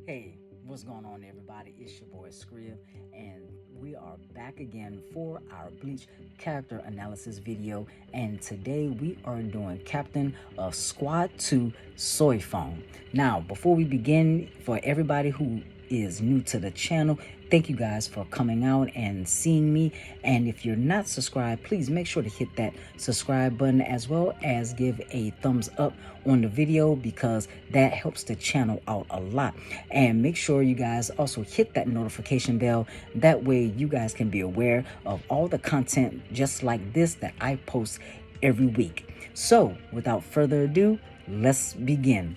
Hey, what's going on, everybody? It's your boy Scrib, and we are back again for our Bleach character analysis video. And today we are doing Captain of Squad 2 Soifon. Now, before we begin, for everybody who is new to the channel, thank you guys for coming out and seeing me. And if you're not subscribed, please make sure to hit that subscribe button as well as give a thumbs up on the video, because that helps the channel out a lot. And make sure you guys also hit that notification bell. That way you guys can be aware of all the content just like this that I post every week. So without further ado, let's begin.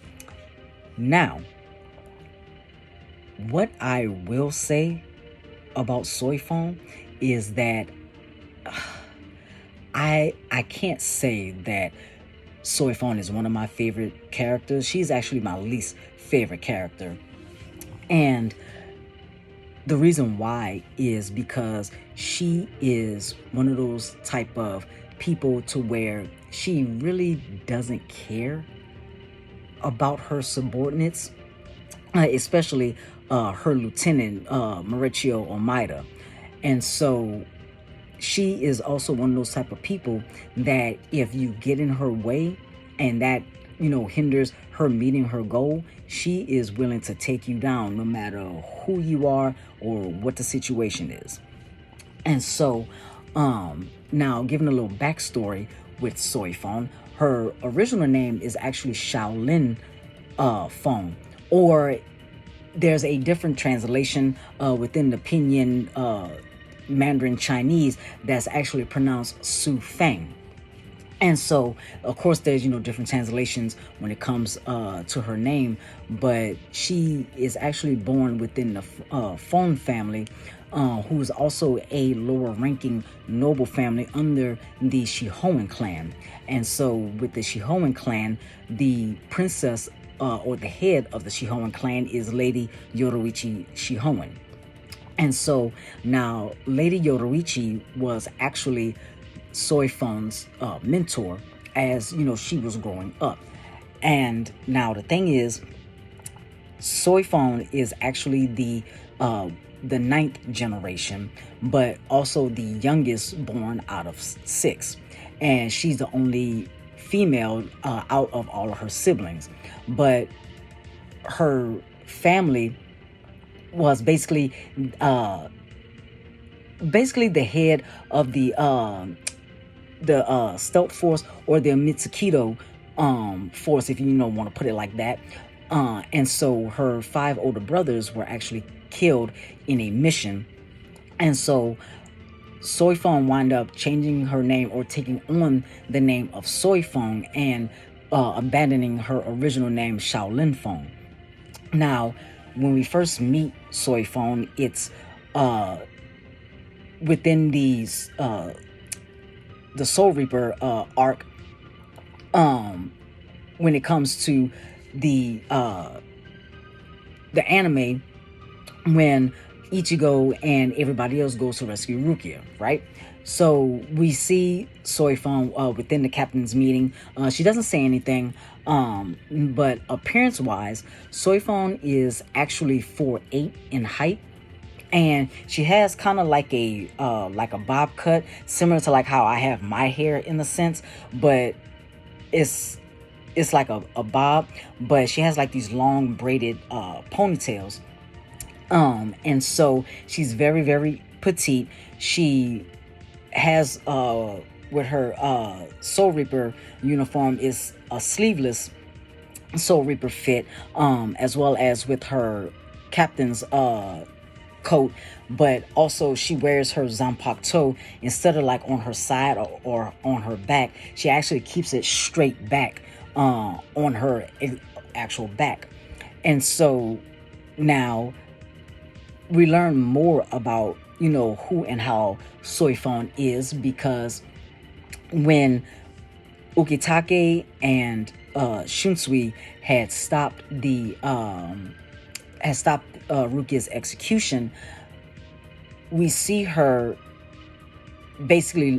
Now, what I will say about Soifon is that I can't say that Soifon is one of my favorite characters. She's actually my least favorite character. And the reason why is because she is one of those type of people to where she really doesn't care about her subordinates, especially her lieutenant, Mauricio Almeida. And so she is also one of those type of people that if you get in her way and that, hinders her meeting her goal, she is willing to take you down no matter who you are or what the situation is. And so, now giving a little backstory with Soifon, her original name is actually Shaolin Fong, or there's a different translation within the Pinyin Mandarin Chinese that's actually pronounced Su Feng. And so, of course, there's, different translations when it comes to her name, but she is actually born within the Fong family, who is also a lower ranking noble family under the Shihoan clan. And so with the Shihoan clan, the princess or the head of the Shihoan clan is Lady Yoruichi Shihoan. And so now Lady Yoruichi was actually Soifon's mentor as, she was growing up. And now the thing is, Soifon is actually the ninth generation, but also the youngest born out of six. And she's the only female out of all of her siblings. But her family was basically the head of the stealth force, or the Mitsukido force, if you want to put it like that. And so her 5 older brothers were actually killed in a mission. And so Soifon wound up changing her name, or taking on the name of Soifon, and abandoning her original name, Shaolin Fong. Now, when we first meet Soifon, it's within these the Soul Reaper arc. When it comes to the anime, when Ichigo and everybody else goes to rescue Rukia, right? So we see Soifon within the captain's meeting. She doesn't say anything, but appearance-wise, Soifon is actually 4'8" in height, and she has kind of like a bob cut, similar to like how I have my hair in a sense, but it's like a bob, but she has like these long braided ponytails. And so she's very, very petite. She has with her Soul Reaper uniform is a sleeveless Soul Reaper fit, as well as with her captain's coat, but also she wears her zanpakuto instead of like on her side or on her back. She actually keeps it straight back on her actual back. And so now we learn more about, who and how Soifon is, because when Ukitake and Shunsui had stopped Rukia's execution, we see her basically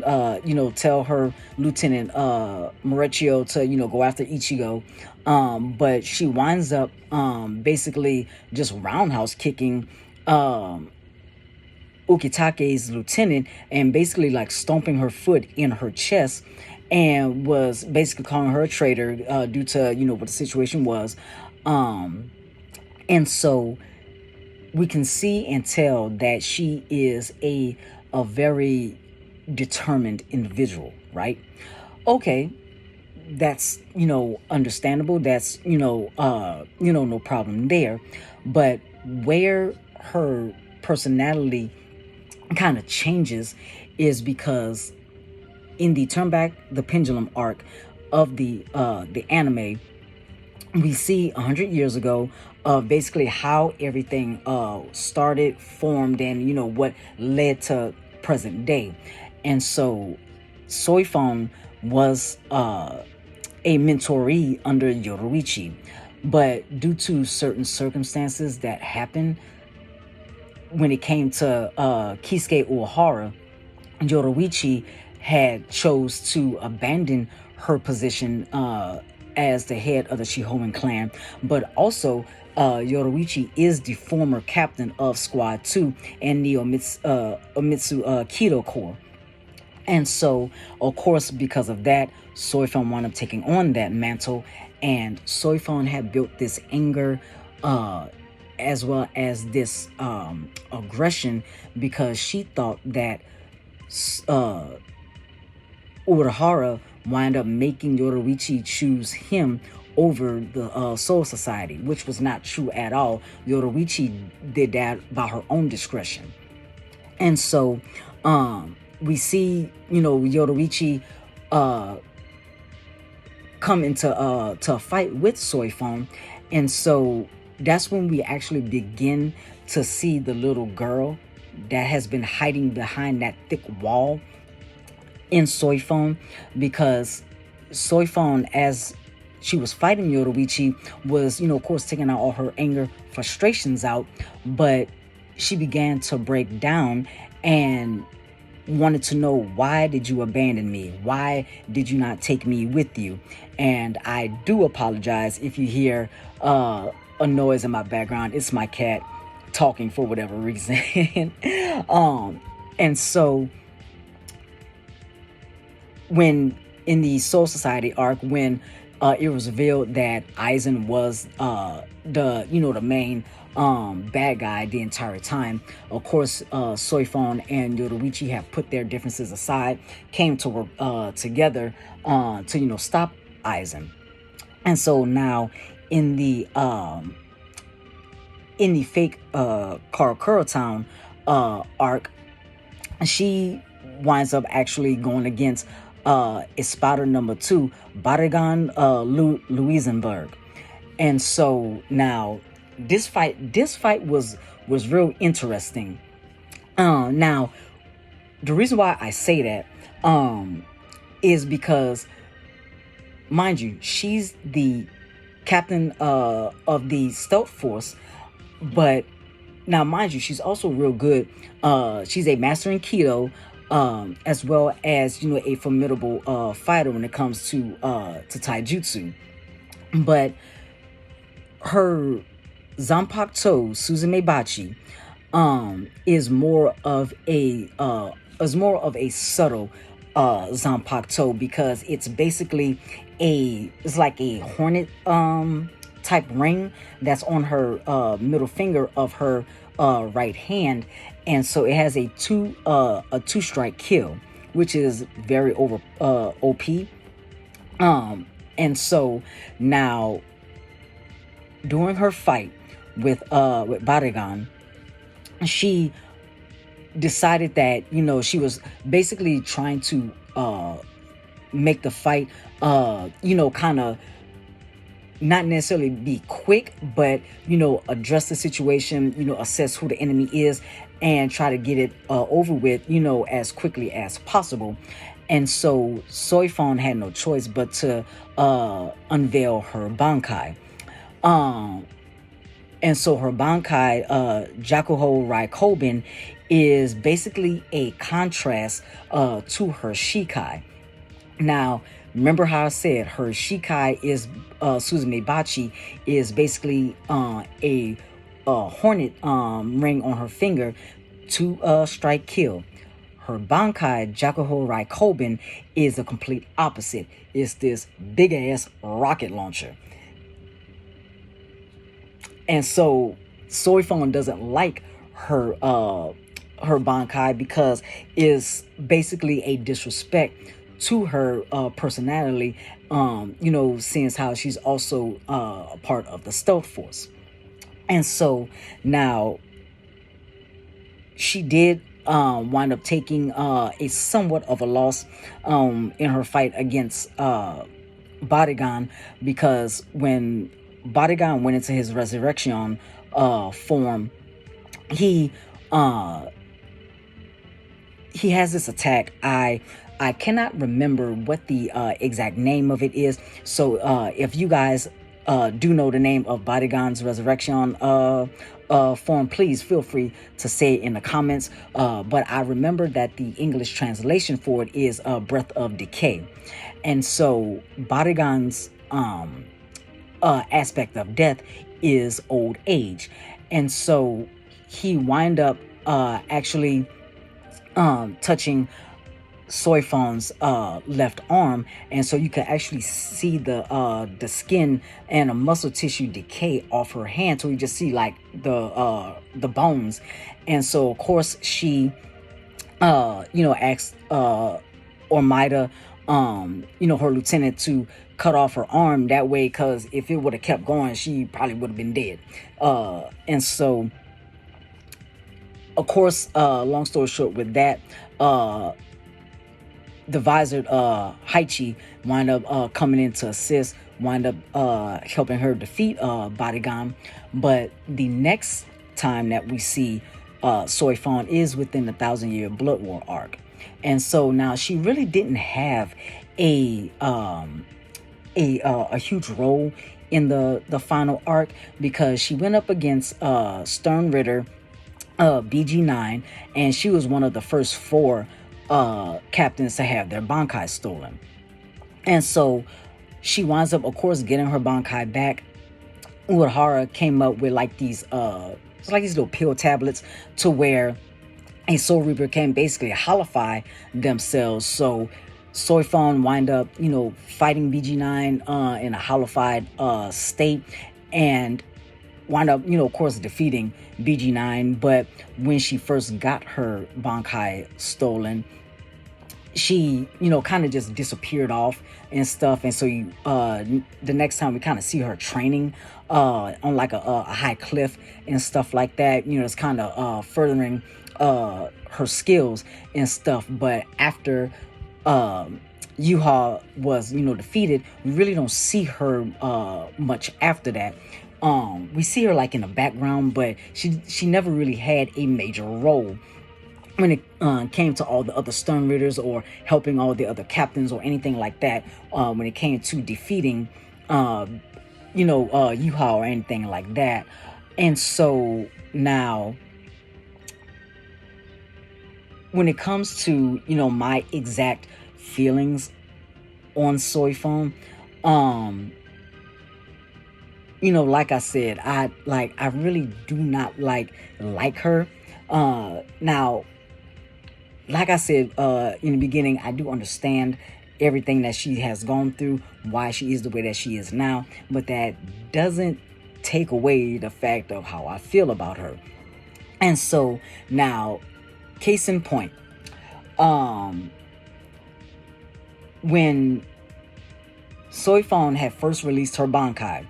tell her lieutenant Mauricio to go after Ichigo, but she winds up basically just roundhouse kicking Ukitake's lieutenant, and basically like stomping her foot in her chest, and was basically calling her a traitor due to what the situation was. And so we can see and tell that she is a very determined individual, right? Okay, that's understandable. That's no problem there. But where her personality kind of changes is because in the Turn Back the Pendulum arc of the anime, we see 100 years ago basically how everything started, formed, and what led to present day. And so Soifon was a mentoree under Yoruichi, but due to certain circumstances that happened when it came to Kisuke Uehara, Yoruichi had chose to abandon her position as the head of the Shihomen clan, but also Yoruichi is the former captain of Squad 2 and the Omitsu Kido Corps. And so, of course, because of that, Soifon wound up taking on that mantle, and Soifon had built this anger as well as this aggression, because she thought that Urahara wind up making Yoruichi choose him over the Soul Society, which was not true at all. Yoruichi did that by her own discretion. And so we see, Yoruichi come into to a fight with Soifon. And so that's when we actually begin to see the little girl that has been hiding behind that thick wall in Soifon, because Soifon, as she was fighting Yoruichi, was, of course, taking out all her anger, frustrations out, but she began to break down and wanted to know, why did you abandon me? Why did you not take me with you? And I do apologize if you hear a noise in my background. It's my cat talking for whatever reason. And so when in the Soul Society arc, when it was revealed that Aizen was the main bad guy the entire time, of course Soifon and Yoruichi have put their differences aside, came to work together to stop Aizen. And so now in the fake Karakura Town arc, she winds up actually going against Espada number 2, Barragan Luisenberg. And so now this fight was real interesting. Now the reason why I say that is because, mind you, she's the captain of the stealth force, but now mind you, she's also real good. She's a master in Kido, as well as a formidable fighter when it comes to taijutsu. But her Zanpakuto Suzume Bachi is more of a subtle Zanpakuto, because it's basically it's like a hornet type ring that's on her middle finger of her right hand. And so it has a two strike kill, which is very OP. And so now during her fight with Barragan, she decided that she was basically trying to make the fight kind of not necessarily be quick, but address the situation, assess who the enemy is, and try to get it over with as quickly as possible. And so Soifon had no choice but to unveil her Bankai. And so her Bankai, Jakuho Raikobin, is basically a contrast to her Shikai. Now, remember how I said her Shikai is, Suzume Bachi, is basically a hornet ring on her finger to strike kill. Her Bankai, Jakuho Raikobin, is the complete opposite. It's this big ass rocket launcher. And so Soifon doesn't like her Bankai because it's basically a disrespect to her personality, since how she's also a part of the stealth force. And so now she did wind up taking a somewhat of a loss in her fight against Barigan, because when Barigan went into his resurrection form, he has this attack. I cannot remember what the exact name of it is. So if you guys do know the name of Barigan's resurrection form, please feel free to say it in the comments. But I remember that the English translation for it is Breath of Decay. And so Barigan's aspect of death is old age. And so he wind up actually touching Soifon's left arm, and so you can actually see the skin and a muscle tissue decay off her hand, so you just see like the bones. And so of course she asked Ormida, her lieutenant, to cut off her arm that way, because if it would have kept going, she probably would have been dead. And so of course, long story short with that, the visored Haichi wind up coming in to assist, wind up helping her defeat Barigan. But the next time that we see Soifon is within the 1,000-year Blood War arc. And so now she really didn't have a huge role in the final arc, because she went up against Stern Ritter, BG9, and she was one of the first 4 captains to have their Bankai stolen. And so she winds up, of course, getting her Bankai back. Urahara came up with like these little pill tablets to where a Soul Reaper can basically holify themselves. So Soifon wind up, fighting BG9 in a holified state, and wind up, of course, defeating BG9. But when she first got her Bankai stolen, she, kind of just disappeared off and stuff. And so the next time we kind of see her training on like a high cliff and stuff like that, it's kind of furthering her skills and stuff. But after Yuha was, defeated, we really don't see her much after that. We see her like in the background, but she never really had a major role when it came to all the other Stern Ritters, or helping all the other captains, or anything like that. When it came to defeating Yuha or anything like that. And so now when it comes to my exact feelings on Soifon, like I said, I really do not like her. Now, like I said in the beginning, I do understand everything that she has gone through, why she is the way that she is now, but that doesn't take away the fact of how I feel about her. And so now, case in point, when Soifon had first released her Bankai,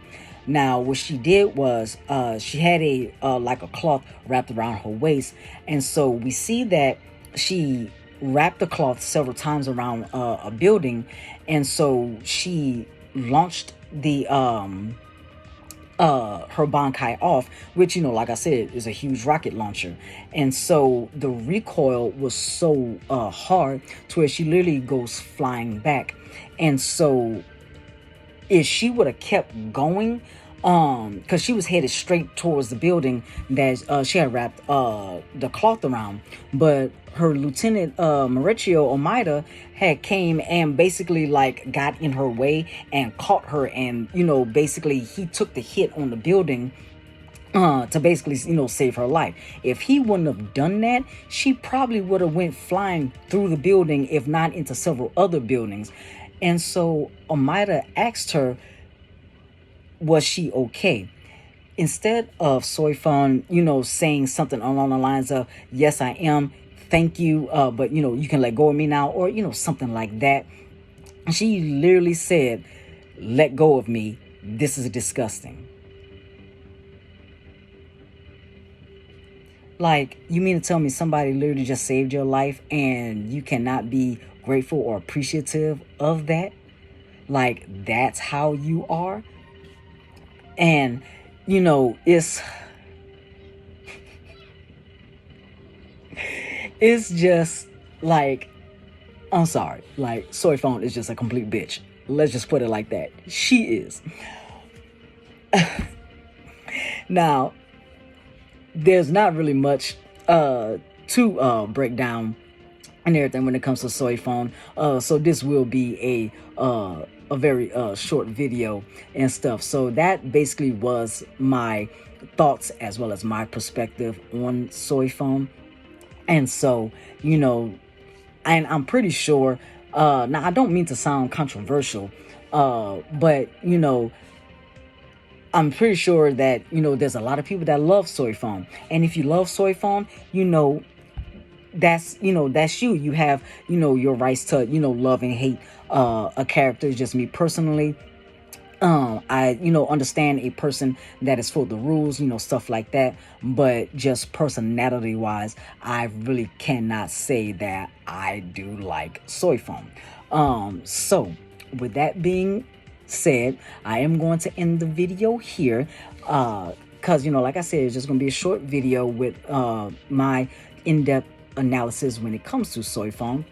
now what she did was she had a like a cloth wrapped around her waist, and so we see that she wrapped the cloth several times around a building, and so she launched the her Bankai off, which, like I said, is a huge rocket launcher. And so the recoil was so hard to where she literally goes flying back. And so if she would have kept going, because she was headed straight towards the building that she had wrapped the cloth around, but her lieutenant Mauricio Almeida had came and basically like got in her way and caught her, and basically he took the hit on the building to basically save her life. If he wouldn't have done that, she probably would have went flying through the building, if not into several other buildings. And so Almeida asked her, was she okay? Instead of Soifon, saying something along the lines of, yes, I am, thank you, but you can let go of me now, or something like that, she literally said, let go of me, this is disgusting. Like, you mean to tell me somebody literally just saved your life and you cannot be grateful or appreciative of that? Like, that's how you are? And it's just like, I'm sorry, like, Soifon is just a complete bitch. Let's just put it like that. She is. Now, there's not really much to break down and everything when it comes to Soifon. So this will be a very short video and stuff. So that basically was my thoughts as well as my perspective on Soifon. And so, and I'm pretty sure, now I don't mean to sound controversial, but I'm pretty sure that, there's a lot of people that love Soifon. And if you love Soifon, that's you. You have, your rights to, love and hate a character. Just me personally. I, understand a person that is for the rules, stuff like that. But just personality wise, I really cannot say that I do like Soifon. So with that being said, I am going to end the video here. Cause like I said, it's just gonna be a short video with my in-depth analysis when it comes to Soifon.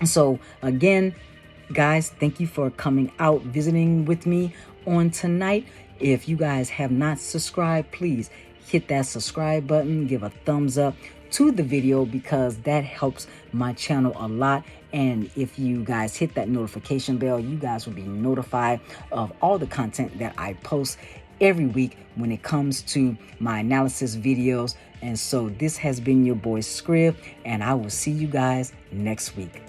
So again, guys, thank you for coming out, visiting with me on tonight. If you guys have not subscribed, please hit that subscribe button, give a thumbs up to the video, because that helps my channel a lot. And if you guys hit that notification bell, you guys will be notified of all the content that I post every week when it comes to my analysis videos. And so this has been your boy Scrib, and I will see you guys next week.